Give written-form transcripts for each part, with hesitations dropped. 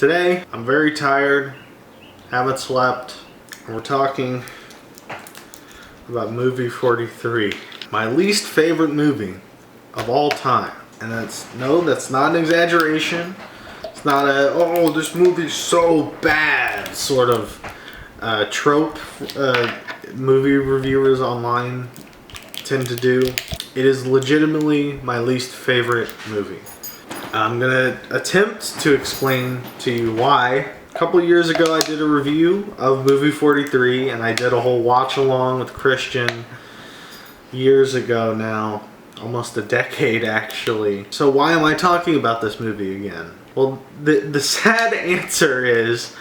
Today, I'm very tired, haven't slept, and we're talking about movie 43. My least favorite movie of all time. And that's not an exaggeration. It's not a, oh, this movie's so bad sort of trope movie reviewers online tend to do. It is legitimately my least favorite movie. I'm gonna attempt to explain to you why. A couple years ago I did a review of movie 43 and I did a whole watch along with Christian years ago now. Almost a decade actually. So why am I talking about this movie again? Well, the sad answer is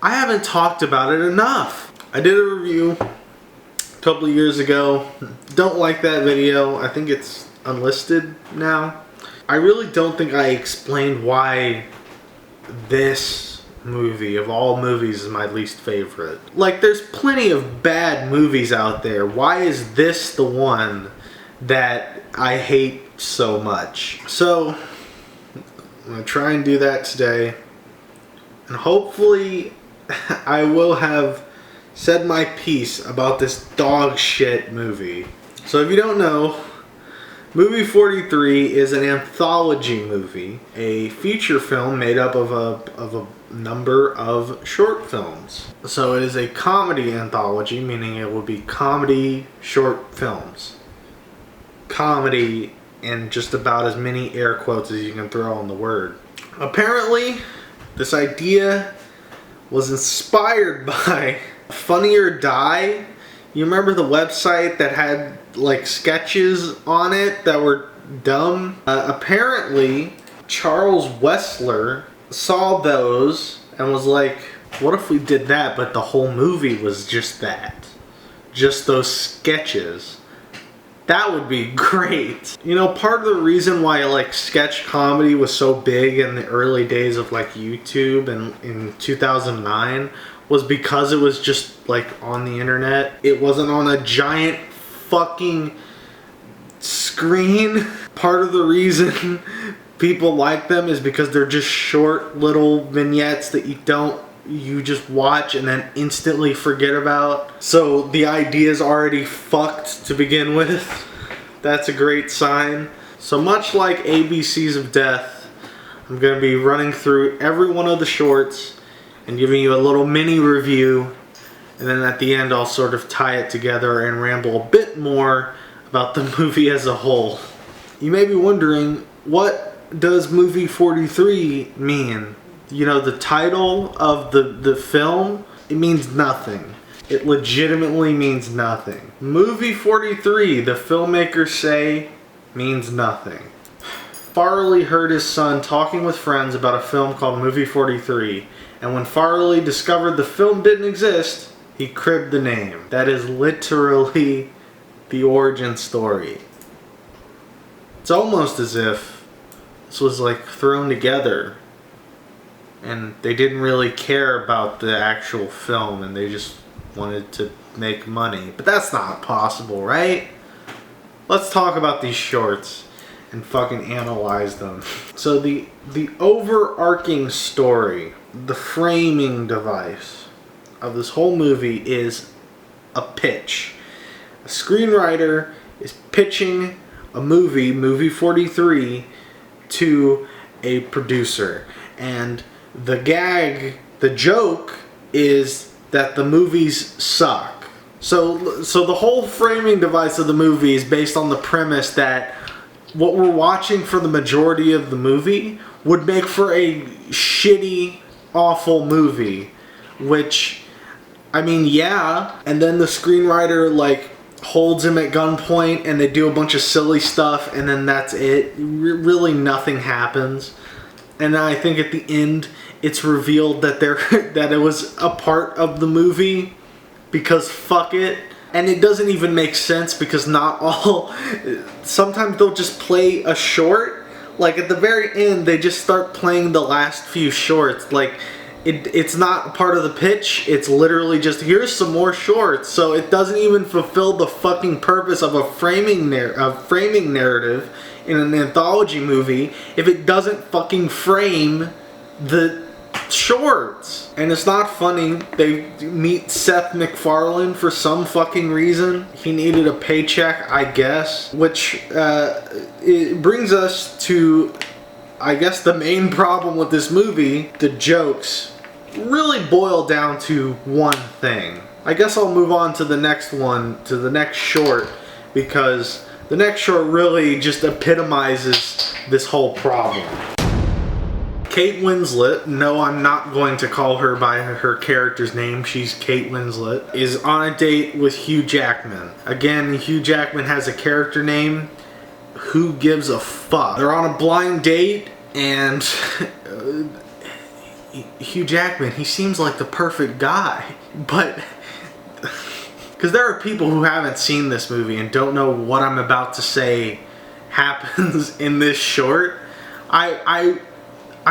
I haven't talked about it enough. I did a review a couple of years ago. Don't like that video. I think it's unlisted now. I really don't think I explained why this movie of all movies is my least favorite. Like, there's plenty of bad movies out there. Why is this the one that I hate so much? So I'm gonna try and do that today, and hopefully I will have said my piece about this dog shit movie. So if you don't know, movie 43 is an anthology movie, a feature film made up of a number of short films. So it is a comedy anthology, meaning it will be comedy short films. Comedy in just about as many air quotes as you can throw on the word. Apparently, this idea was inspired by Funny or Die. You remember the website that had like sketches on it that were dumb? Apparently, Charles Wessler saw those and was like, what if we did that, but the whole movie was just that? Just those sketches. That would be great. You know, part of the reason why like sketch comedy was so big in the early days of like YouTube and in 2009 was because it was just like on the internet. It wasn't on a giant fucking screen. Part of the reason people like them is because they're just short little vignettes that you just watch and then instantly forget about. So the idea is already fucked to begin with. That's a great sign. So much like ABCs of Death, I'm going to be running through every one of the shorts and giving you a little mini review, and then at the end I'll sort of tie it together and ramble a bit more about the movie as a whole. You may be wondering, what does movie 43 mean? You know, the title of the film, it means nothing. It legitimately means nothing. Movie 43, the filmmakers say, means nothing. Farley heard his son talking with friends about a film called Movie 43, and when Farley discovered the film didn't exist, he cribbed the name. That is literally the origin story. It's almost as if this was like thrown together and they didn't really care about the actual film and they just wanted to make money. But that's not possible, right? Let's talk about these shorts and fucking analyze them. So the overarching story, the framing device of this whole movie is a pitch. A screenwriter is pitching a movie 43, to a producer. And the joke is that the movies suck. So the whole framing device of the movie is based on the premise that what we're watching for the majority of the movie would make for a shitty, awful movie. Which, I mean, yeah. And then the screenwriter, like, holds him at gunpoint and they do a bunch of silly stuff and then that's it. Really nothing happens. And I think at the end it's revealed that that it was a part of the movie because fuck it. And it doesn't even make sense because not all... Sometimes they'll just play a short. Like at the very end they just start playing the last few shorts. Like it's not part of the pitch. It's literally just, here's some more shorts. So it doesn't even fulfill the fucking purpose of a framing narrative in an anthology movie if it doesn't fucking frame the shorts. And it's not funny. They meet Seth MacFarlane for some fucking reason. He needed a paycheck, I guess. Which it brings us to, I guess, the main problem with this movie. The jokes really boil down to one thing. I guess I'll move on to the next one, to the next short, because the next short really just epitomizes this whole problem. Kate Winslet, no, I'm not going to call her by her character's name, she's Kate Winslet, is on a date with Hugh Jackman. Again, Hugh Jackman has a character name. Who gives a fuck? They're on a blind date, and Hugh Jackman, he seems like the perfect guy, but because there are people who haven't seen this movie and don't know what I'm about to say happens in this short. I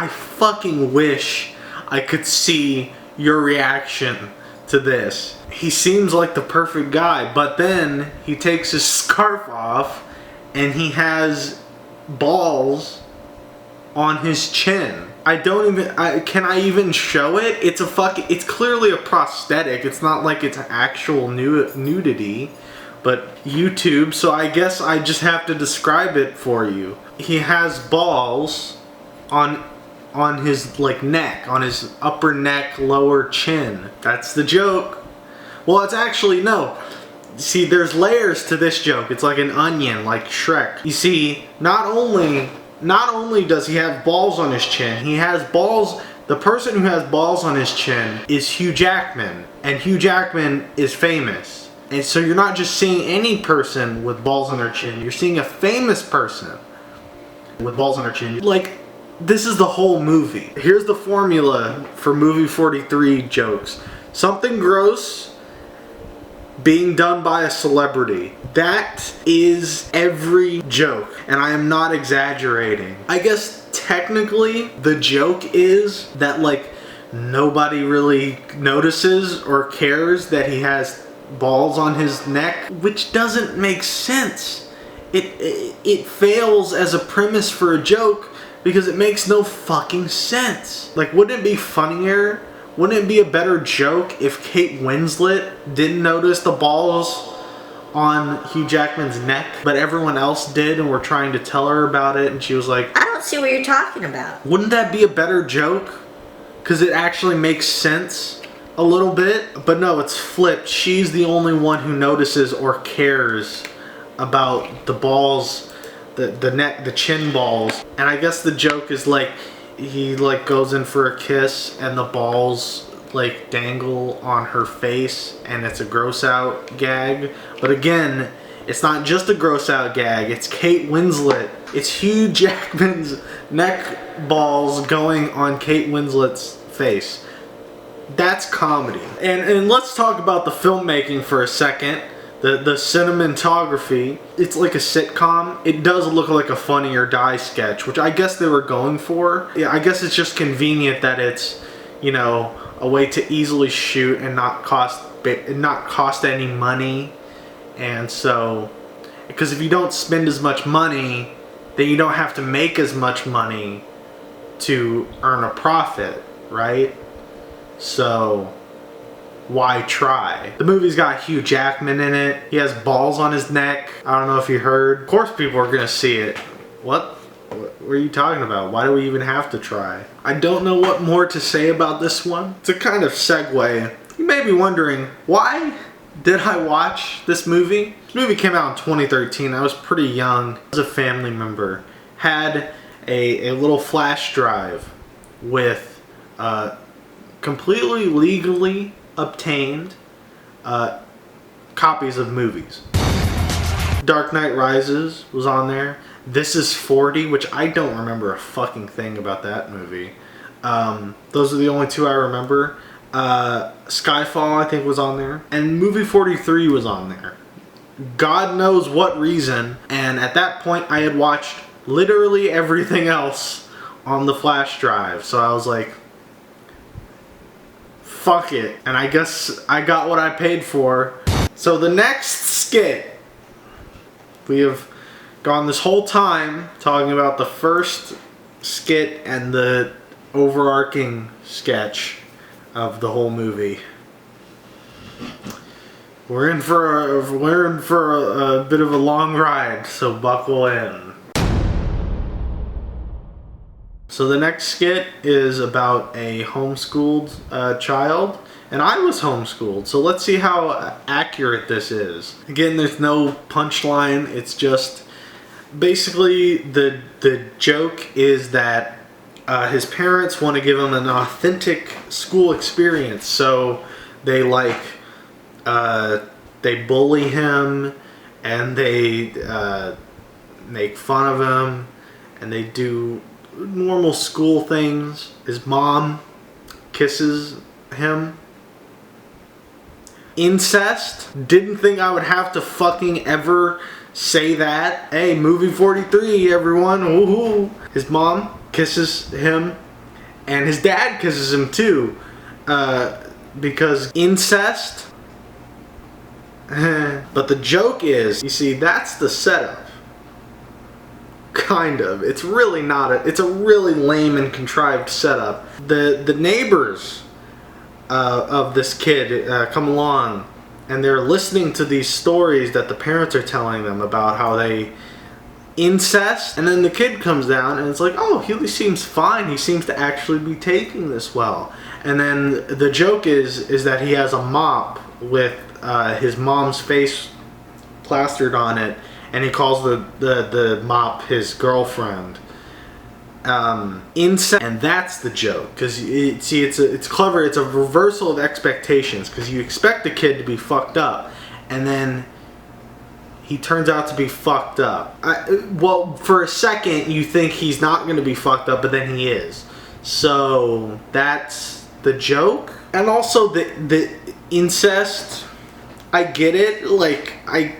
fucking wish I could see your reaction to this. He seems like the perfect guy, but then he takes his scarf off and he has balls on his chin. Can I even show it? It's clearly a prosthetic. It's not like it's actual nudity, but YouTube, so I guess I just have to describe it for you. He has balls on his neck, on his upper neck, lower chin. That's the joke. Well, it's actually, no. See, there's layers to this joke. It's like an onion, like Shrek. You see, not only does he have balls on his chin, he has balls. The person who has balls on his chin is Hugh Jackman, and Hugh Jackman is famous. And so you're not just seeing any person with balls on their chin, you're seeing a famous person with balls on their chin. Like, this is the whole movie. Here's the formula for movie 43 jokes. Something gross being done by a celebrity. That is every joke, and I am not exaggerating. I guess technically the joke is that nobody really notices or cares that he has balls on his neck, which doesn't make sense. It fails as a premise for a joke because it makes no fucking sense. Like, wouldn't it be funnier? Wouldn't it be a better joke if Kate Winslet didn't notice the balls on Hugh Jackman's neck, but everyone else did and were trying to tell her about it, and she was like, I don't see what you're talking about. Wouldn't that be a better joke? Because it actually makes sense a little bit. But no, it's flipped. She's the only one who notices or cares about the balls, the neck, the chin balls. And I guess the joke is he goes in for a kiss and the balls dangle on her face, and it's a gross out gag. But again, it's not just a gross out gag, it's Kate Winslet. It's Hugh Jackman's neck balls going on Kate Winslet's face. That's comedy. And let's talk about the filmmaking for a second. The cinematography, it's like a sitcom. It does look like a Funny or Die sketch, which I guess they were going for. Yeah, I guess it's just convenient that it's, a way to easily shoot and not cost any money. And so, because if you don't spend as much money, then you don't have to make as much money to earn a profit, right? So why try? The movie's got Hugh Jackman in it. He has balls on his neck. I don't know if you heard. Of course people are gonna see it. What are you talking about? Why do we even have to try? I don't know what more to say about this one. It's a kind of segue. You may be wondering, why did I watch this movie? This movie came out in 2013. I was pretty young. As a family member, had a little flash drive with completely legally obtained copies of movies. Dark Knight Rises was on there. This is 40, which I don't remember a fucking thing about that movie. Those are the only two I remember. Skyfall, I think, was on there. And movie 43 was on there. God knows what reason. And at that point, I had watched literally everything else on the flash drive. So I was like, fuck it. And I guess I got what I paid for. So the next skit, we have gone this whole time talking about the first skit and the overarching sketch of the whole movie. We're in for a bit of a long ride, so buckle in. So the next skit is about a homeschooled child, and I was homeschooled, so let's see how accurate this is. Again, there's no punchline, it's just basically the joke is that his parents want to give him an authentic school experience, so they they bully him and they make fun of him and they do normal school things. His mom kisses him. Incest. Didn't think I would have to fucking ever say that. Hey, movie 43, everyone. Woohoo. His mom kisses him and his dad kisses him too. Because incest. But the joke is, you see, that's the setup. Kind of. It's really not it's a really lame and contrived setup. The neighbors of this kid come along and they're listening to these stories that the parents are telling them about how they incest, and then the kid comes down and it's like, oh, he seems fine, he seems to actually be taking this well. And then the joke is that he has a mop with his mom's face plastered on it, and he calls the mop his girlfriend. Incest, and that's the joke, because it's clever. It's a reversal of expectations, because you expect the kid to be fucked up, and then he turns out to be fucked up. Well, for a second you think he's not going to be fucked up, but then he is. So that's the joke. And also the incest, I get it. Like, I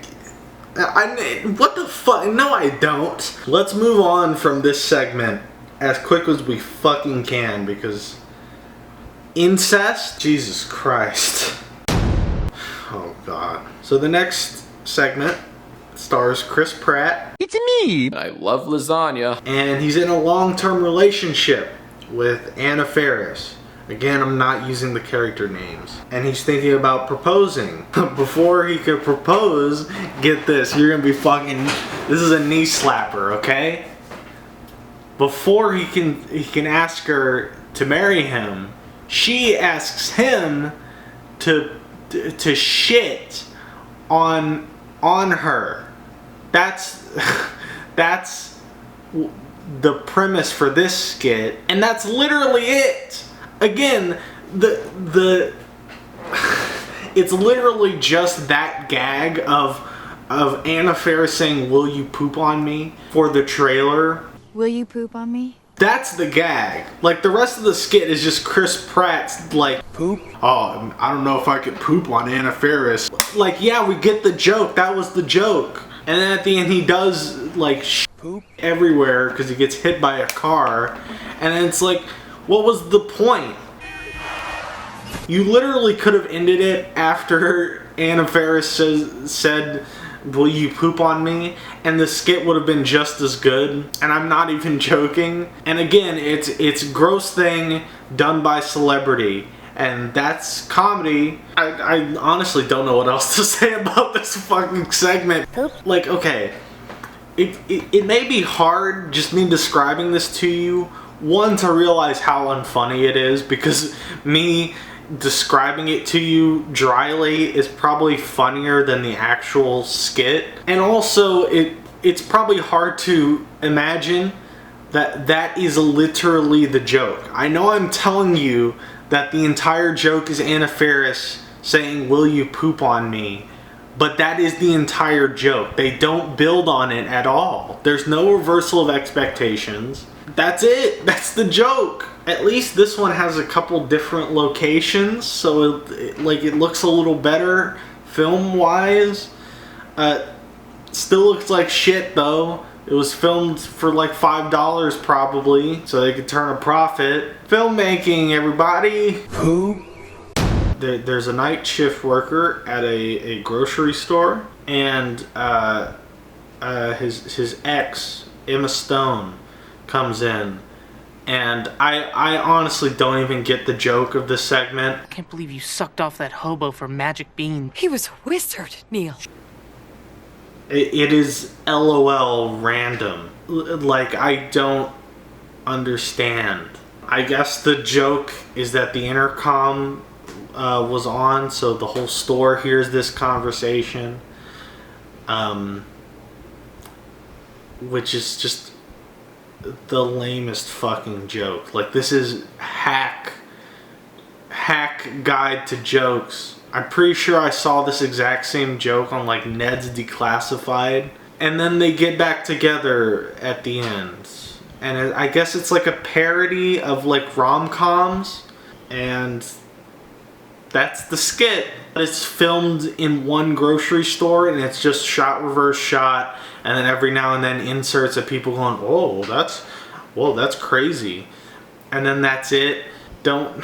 what the fuck? No, I don't. Let's move on from this segment as quick as we fucking can, because incest, Jesus Christ. Oh God. So the next segment stars Chris Pratt. It's me! I love lasagna. And he's in a long-term relationship with Anna Faris. Again, I'm not using the character names. And he's thinking about proposing. Before he could propose, get this, you're gonna be fucking, this is a knee slapper, okay? Before he can ask her to marry him, she asks him to shit on her. That's the premise for this skit, and that's literally it. Again, it's literally just that gag of Anna Faris saying, "Will you poop on me?" for the trailer. Will you poop on me? That's the gag. Like, the rest of the skit is just Chris Pratt's like, poop? Oh, I don't know if I could poop on Anna Faris. Like, yeah, we get the joke. That was the joke. And then at the end he does like poop everywhere because he gets hit by a car. And then it's like, what was the point? You literally could have ended it after Anna Faris said, "Will you poop on me?" and the skit would have been just as good. And I'm not even joking. And again, it's a gross thing done by celebrity, and that's comedy. I honestly don't know what else to say about this fucking segment. Poop. Like, okay, it may be hard just me describing this to you, one, to realize how unfunny it is, because me describing it to you dryly is probably funnier than the actual skit. And also it's probably hard to imagine that is literally the joke. I know I'm telling you that the entire joke is Anna Faris saying, "Will you poop on me?" But that is the entire joke. They don't build on it at all. There's no reversal of expectations. That's it. That's the joke. At least this one has a couple different locations, so it looks a little better film-wise. Still looks like shit though. It was filmed for like $5 probably, so they could turn a profit. Filmmaking, everybody. Who? There's a night shift worker at a grocery store, and his ex, Emma Stone, comes in, And I honestly don't even get the joke of this segment. I can't believe you sucked off that hobo for magic bean. He was a wizard, Neil. It is LOL random. Like, I don't understand. I guess the joke is that the intercom was on, so the whole store hears this conversation. Which is just the lamest fucking joke. Like, this is hack guide to jokes. I'm pretty sure I saw this exact same joke on like Ned's Declassified, and then they get back together at the end, and I guess it's like a parody of like rom-coms, and that's the skit. It's filmed in one grocery store, and it's just shot reverse shot, and then every now and then inserts of people going, "Whoa, that's crazy," and then that's it. Don't.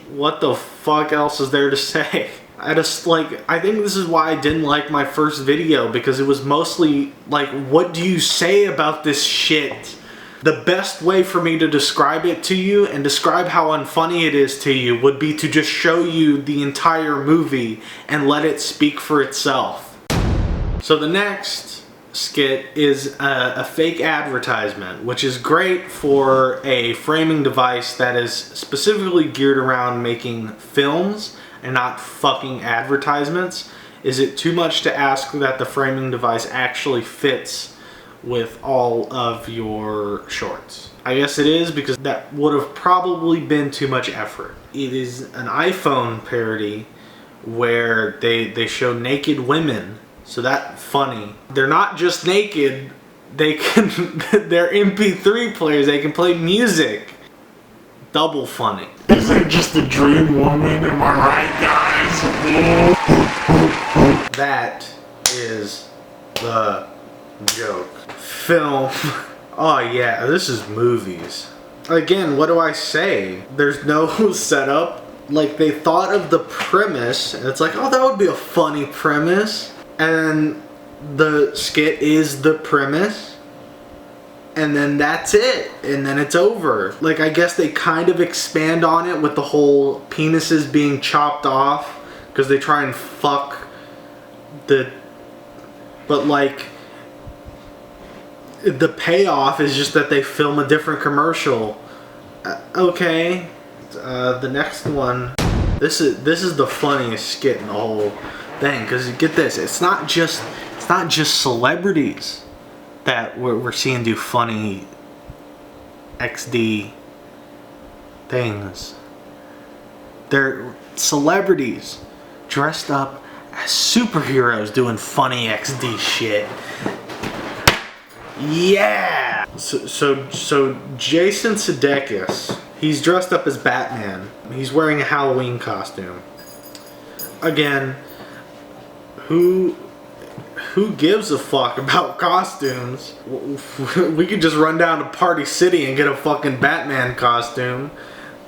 What the fuck else is there to say? I think this is why I didn't like my first video, because it was mostly like, what do you say about this shit? The best way for me to describe it to you and describe how unfunny it is to you would be to just show you the entire movie and let it speak for itself. So the next skit is a fake advertisement, which is great for a framing device that is specifically geared around making films and not fucking advertisements. Is it too much to ask that the framing device actually fits with all of your shorts? I guess it is, because that would have probably been too much effort. It is an iPhone parody where they show naked women. So that's funny. They're not just naked, they're MP3 players, they can play music. Double funny. Is it just a dream woman? Am I right, guys? That is the joke. Film. Oh yeah, this is movies. Again, what do I say? There's no setup. Like, they thought of the premise, and it's like, oh, that would be a funny premise. And the skit is the premise, and then that's it, and then it's over. Like, I guess they kind of expand on it with the whole penises being chopped off, because they try and fuck the... But like, the payoff is just that they film a different commercial. Okay. The next one. This is the funniest skit in the whole thing, because get this, it's not just celebrities that we're seeing do funny XD things. They're celebrities dressed up as superheroes doing funny XD shit. Yeah. So Jason Sudeikis, he's dressed up as Batman. He's wearing a Halloween costume. Again, who gives a fuck about costumes? We could just run down to Party City and get a fucking Batman costume.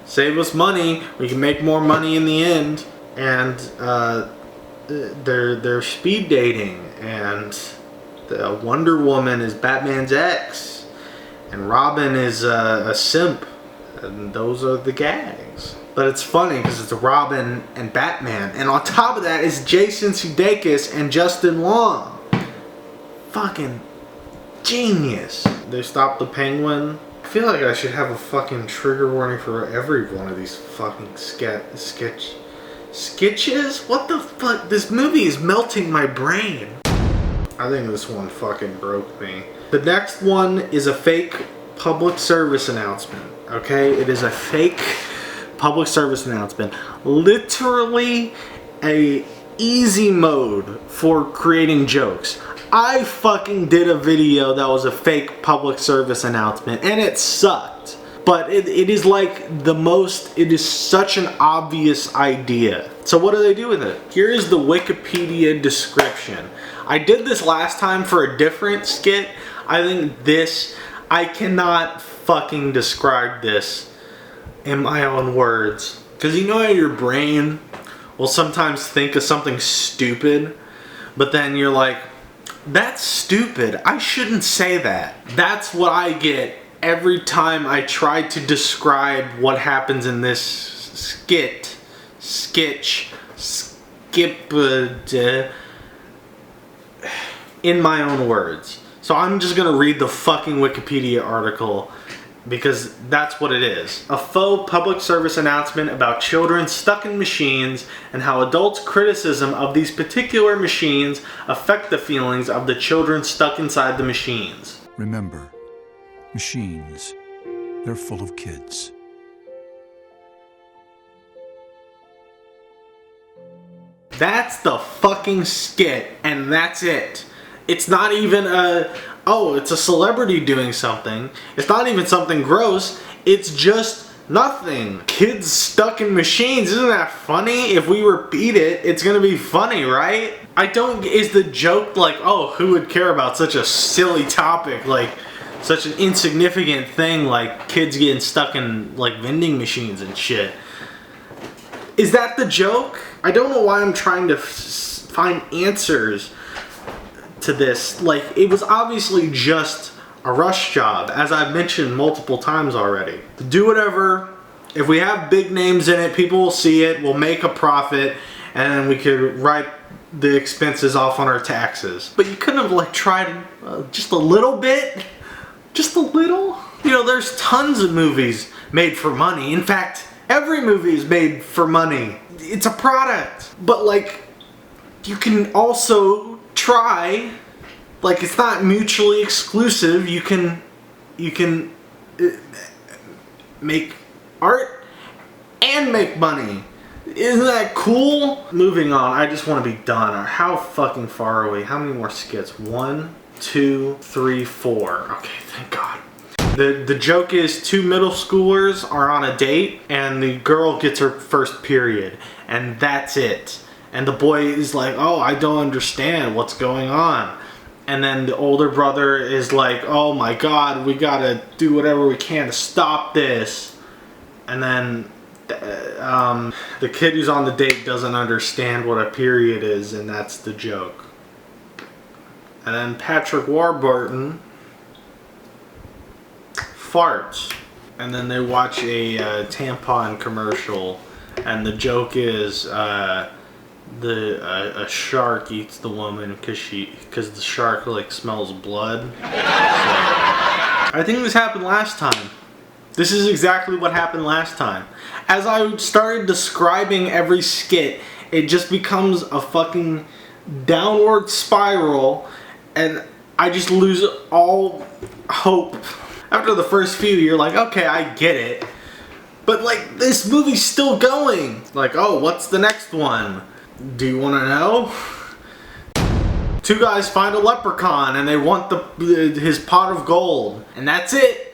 Save us money. We can make more money in the end. And they're speed dating, and the Wonder Woman is Batman's ex, and Robin is a simp, and those are the gags. But it's funny because it's Robin and Batman, and on top of that is Jason Sudeikis and Justin Long. Fucking genius. They stopped the Penguin. I feel like I should have a fucking trigger warning for every one of these fucking sketches. What the fuck? This movie is melting my brain. I think this one fucking broke me. The next one is a fake public service announcement. Okay? It is a fake public service announcement. Literally a easy mode for creating jokes. I fucking did a video that was a fake public service announcement, and it sucked. But it is like it is such an obvious idea. So what do they do with it? Here is the Wikipedia description. I did this last time for a different skit. I think I cannot fucking describe this in my own words. Because you know how your brain will sometimes think of something stupid, but then you're like, that's stupid. I shouldn't say that. That's what I get every time I try to describe what happens in this in my own words. So I'm just gonna read the fucking Wikipedia article because that's what it is. A faux public service announcement about children stuck in machines and how adults' criticism of these particular machines affect the feelings of the children stuck inside the machines. Remember, machines, they're full of kids. That's the fucking skit, and that's it. It's not even it's a celebrity doing something. It's not even something gross. It's just nothing. Kids stuck in machines. Isn't that funny? If we repeat it, it's gonna be funny, right? Is the joke like, oh, who would care about such a silly topic, like such an insignificant thing like kids getting stuck in like vending machines and shit? Is that the joke? I don't know why I'm trying to find answers to this. Like, it was obviously just a rush job, as I've mentioned multiple times already. Do whatever. If we have big names in it, people will see it, we'll make a profit, and then we could write the expenses off on our taxes. But you couldn't have like tried just a little bit? Just a little? You know, there's tons of movies made for money. In fact, every movie is made for money. It's a product. But like, you can also try, like, it's not mutually exclusive. You can make art and make money. Isn't that cool? Moving on, I just want to be done. How fucking far are we? How many more skits? 1, 2, 3, 4. Okay, thank God. The joke is two middle schoolers are on a date and the girl gets her first period and that's it. And the boy is like, oh, I don't understand what's going on. And then the older brother is like, oh my God, we gotta do whatever we can to stop this. And then the kid who's on the date doesn't understand what a period is, and that's the joke. And then Patrick Warburton farts, and then they watch a tampon commercial, and the joke is a shark eats the woman because the shark like smells blood. So, I think this happened last time. This is exactly what happened last time. As I started describing every skit, it just becomes a fucking downward spiral, and I just lose all hope. After the first few, you're like, okay, I get it. But like, this movie's still going. Like, oh, what's the next one? Do you want to know? Two guys find a leprechaun and they want his pot of gold. And that's it.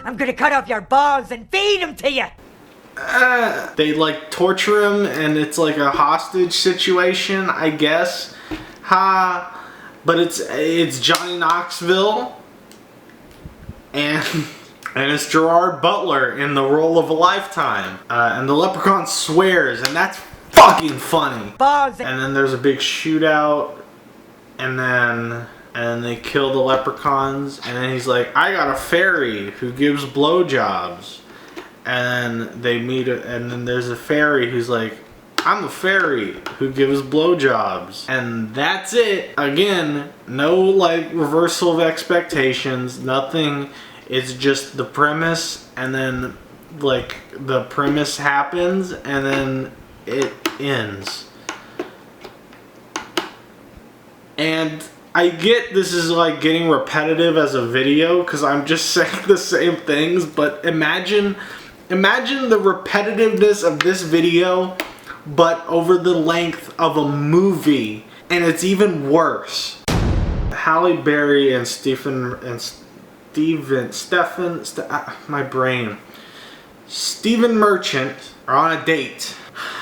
I'm gonna cut off your balls and feed them to you. They like torture him and it's like a hostage situation, I guess. But it's Johnny Knoxville. And it's Gerard Butler in the role of a lifetime. And the leprechaun swears, and that's fucking funny. And then there's a big shootout, and then they kill the leprechauns, and then he's like, I got a fairy who gives blowjobs. And then they meet, and then there's a fairy who's like, I'm a fairy who gives blowjobs. And that's it. Again, no like reversal of expectations, nothing. It's just the premise, and then like the premise happens, and then it ends. And I get this is like getting repetitive as a video because I'm just saying the same things, but imagine the repetitiveness of this video but over the length of a movie, and it's even worse. Halle Berry and Stephen Merchant are on a date,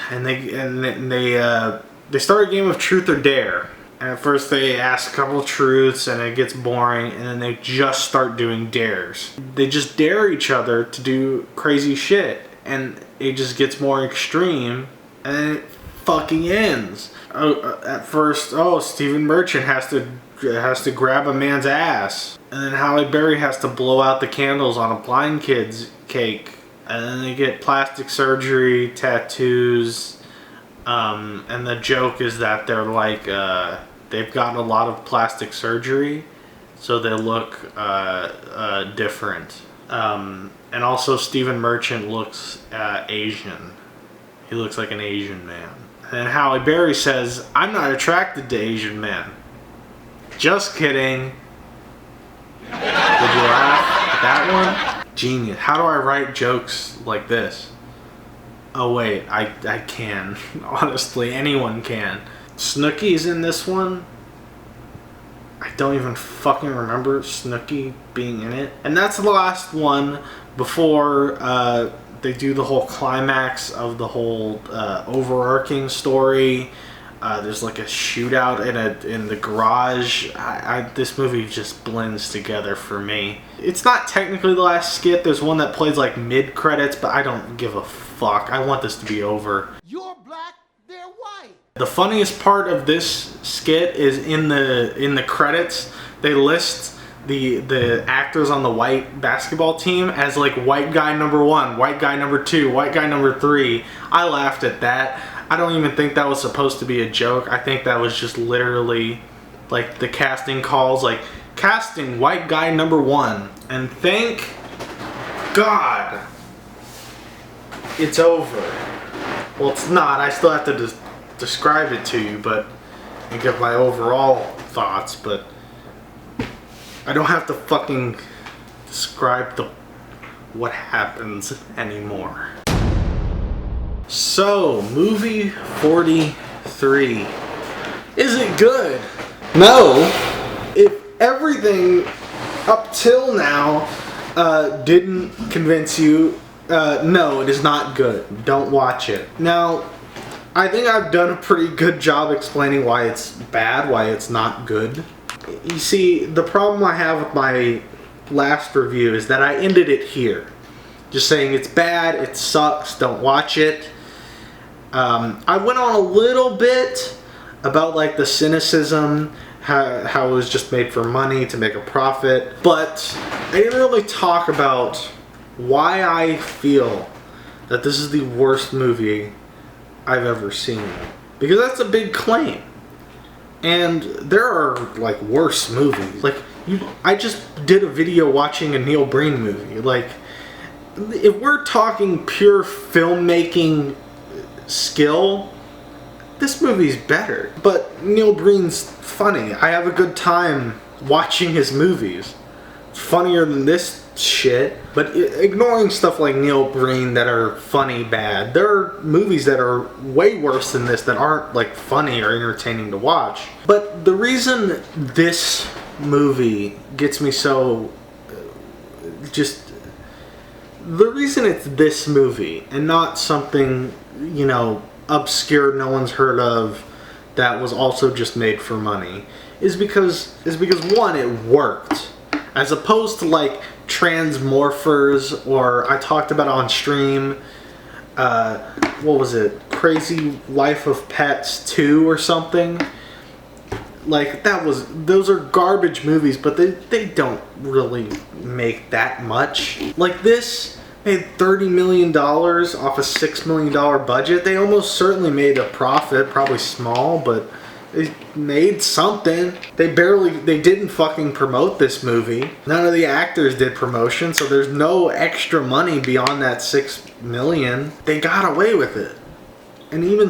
and they start a game of truth or dare. And at first they ask a couple of truths and it gets boring, and then they just start doing dares. They just dare each other to do crazy shit, and it just gets more extreme, and then it fucking ends. At first, Stephen Merchant has to has to grab a man's ass. And then Halle Berry has to blow out the candles on a blind kid's cake. And then they get plastic surgery, tattoos. And the joke is that they're like, they've gotten a lot of plastic surgery, so they look different. And also Stephen Merchant looks Asian. He looks like an Asian man. And Halle Berry says, I'm not attracted to Asian men. Just kidding. Did you laugh at that one? Genius. How do I write jokes like this? Oh wait, I can. Honestly, anyone can. Snooki's in this one. I don't even fucking remember Snooki being in it. And that's the last one before they do the whole climax of the whole overarching story. There's like a shootout in the garage. This movie just blends together for me. It's not technically the last skit. There's one that plays like mid-credits, but I don't give a fuck. I want this to be over. You're black, they're white. The funniest part of this skit is in the credits. They list the actors on the white basketball team as like white guy number 1, white guy number 2, white guy number 3. I laughed at that. I don't even think that was supposed to be a joke. I think that was just literally like the casting calls, like casting white guy number 1. And thank God it's over. Well, it's not. I still have to describe it to you, but and give my overall thoughts, but I don't have to fucking describe what happens anymore. So, movie 43. Is it good? No. If everything up till now didn't convince you, no, it is not good. Don't watch it. Now, I think I've done a pretty good job explaining why it's bad, why it's not good. You see, the problem I have with my last review is that I ended it here. Just saying it's bad, it sucks, don't watch it. I went on a little bit about like the cynicism, how it was just made for money to make a profit, but I didn't really talk about why I feel that this is the worst movie I've ever seen. Because that's a big claim. And there are like worse movies. Like I just did a video watching a Neil Breen movie. Like if we're talking pure filmmaking skill, this movie's better. But Neil Breen's funny. I have a good time watching his movies. It's funnier than this shit. But ignoring stuff like Neil Breen that are funny bad, there are movies that are way worse than this that aren't like funny or entertaining to watch. But the reason this movie gets me so the reason it's this movie and not something, you know, obscure no one's heard of that was also just made for money is because one, it worked. As opposed to like Transmorphers, or I talked about on stream, what was it? Crazy Life of Pets 2 or something. Like those are garbage movies, but they don't really make that much. Like this made $30 million off a $6 million budget. They almost certainly made a profit, probably small, but they made something. They didn't fucking promote this movie. None of the actors did promotion, so there's no extra money beyond that $6 million. They got away with it. And even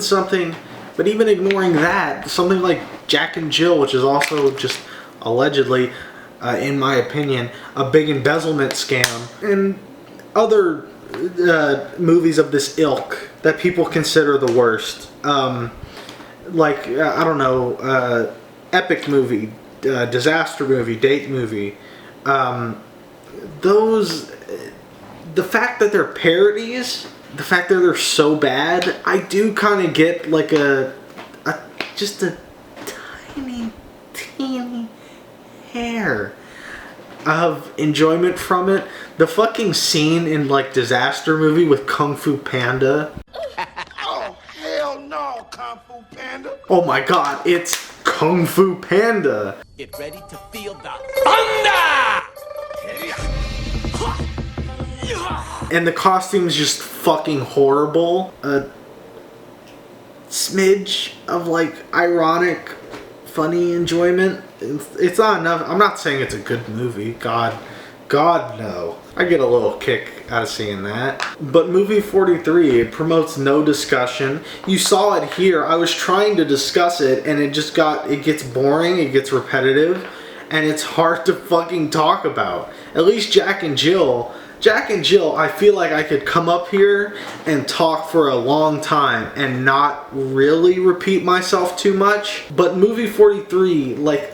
ignoring that, something like Jack and Jill, which is also just allegedly, in my opinion, a big embezzlement scam, and other movies of this ilk that people consider the worst. Like, I don't know, epic movie, disaster movie, date movie. The fact that they're parodies, the fact that they're so bad, I do kind of get like just a tiny, teeny hair of enjoyment from it. The fucking scene in like Disaster Movie with Kung Fu Panda. Oh, hell no, Kung Fu Panda. Oh my god, it's Kung Fu Panda. Get ready to feel the thunder! And the costume's just fucking horrible. A smidge of like ironic, funny enjoyment. It's not enough. I'm not saying it's a good movie. God no. I get a little kick out of seeing that. But movie 43, it promotes no discussion. You saw it here. I was trying to discuss it and it gets boring, it gets repetitive, and it's hard to fucking talk about. At least Jack and Jill, I feel like I could come up here and talk for a long time and not really repeat myself too much. But movie 43, like,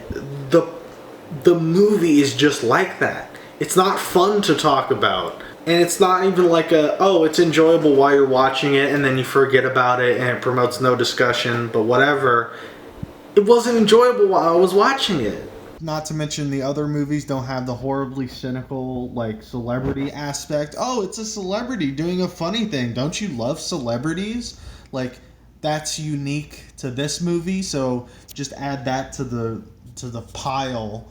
the movie is just like that. It's not fun to talk about. And it's not even like it's enjoyable while you're watching it and then you forget about it and it promotes no discussion, but whatever. It wasn't enjoyable while I was watching it. Not to mention the other movies don't have the horribly cynical, like, celebrity aspect. Oh, it's a celebrity doing a funny thing. Don't you love celebrities? Like, that's unique to this movie, so just add that to the pile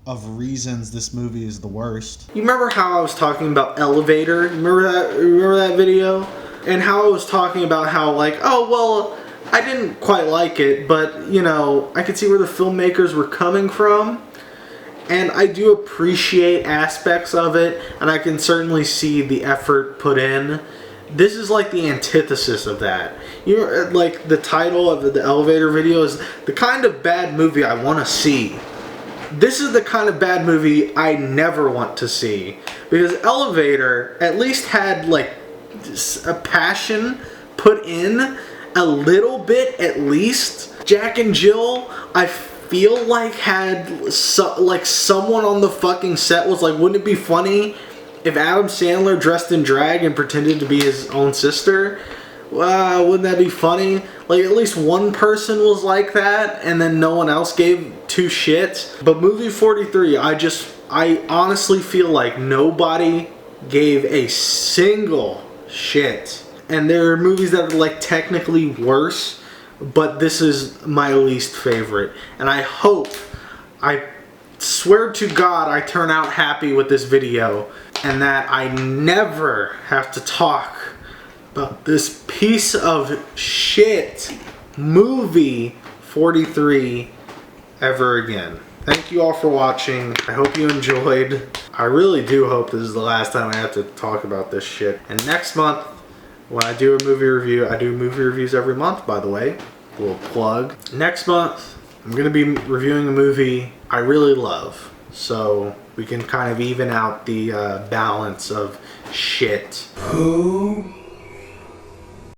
of reasons this movie is the worst. You remember how I was talking about Elevator? Remember that video? And how I was talking about how, like, oh, well, I didn't quite like it, but, you know, I could see where the filmmakers were coming from. And I do appreciate aspects of it, and I can certainly see the effort put in. This is like the antithesis of that. You know, like the title of the Elevator video is the kind of bad movie I want to see. This is the kind of bad movie I never want to see. Because Elevator at least had like a passion put in, a little bit at least. Jack and Jill, I feel like had someone on the fucking set was like, wouldn't it be funny if Adam Sandler dressed in drag and pretended to be his own sister? Wouldn't that be funny? Like, at least one person was like that, and then no one else gave two shits. But movie 43, I honestly feel like nobody gave a single shit. And there are movies that are, like, technically worse, but this is my least favorite. And I swear to God, I turn out happy with this video, and that I never have to talk about this piece of shit movie 43 ever again. Thank you all for watching. I hope you enjoyed. I really do hope this is the last time I have to talk about this shit. And next month, when I do a movie review, I do movie reviews every month, by the way. A little plug. Next month, I'm going to be reviewing a movie I really love. So we can kind of even out the balance of shit. Who